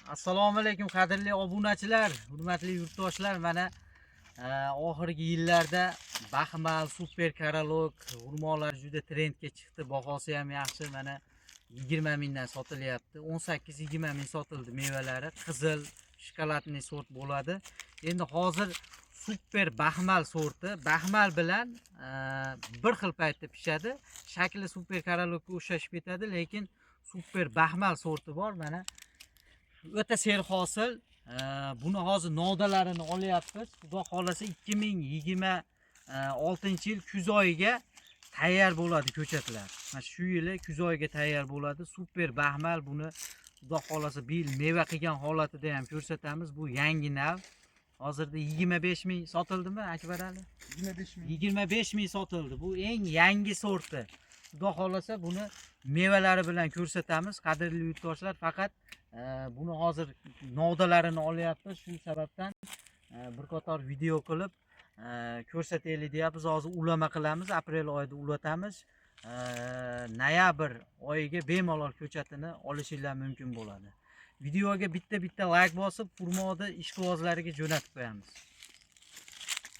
Assalomu alaykum qadrli obunachilar, hurmatli yurtdoshlar. Mana oxirgi yillarda Baxmal, Super Karolog xurmolar juda trendga chiqdi. Bahosi ham yaxshi. Mana 20 mingdan sotilyapti. 18-20 ming sotildi mevalari. Qizil, shokoladli sort bo'ladi. Endi hozir Super Baxmal sorti. Baxmal bilan bir xil paytda pishadi. Shakli Super Karologga o'xshashib ketadi, lekin Super Baxmal sorti bor. Mana o'ta serhosil. Buni hozir novdalarini olyapmiz. Xudo xolasa 2026-yil kuz oyiga tayyor bo'ladi ko'chatlar. Mana shu yili kuz oyiga tayyor bo'ladi. Super Baxmal. Buni xudo xolasa bu yil meva qilgan holatida ham ko'rsatamiz. Bu yangi nav. Hozirda 25 ming sotildimi Akbar Ali? 25 ming sotildi. Bu eng yangi sorti. Xudo xolasa buni mevalari bilan ko'rsatamiz. Qadrli yurtdoshlar, faqat buni hozir novdalarini olyapmiz. Shu sababdan bir qator video qilib ko'rsataylik deyapmiz. Hozir ulama qilamiz, aprel oyida ulatamiz. Noyabr oyiga bemalol ko'chatini olishinglar mumkin bo'ladi. Videoga bitta like bosib, xurmoni ishqibozlariga jo'natib qo'yamiz.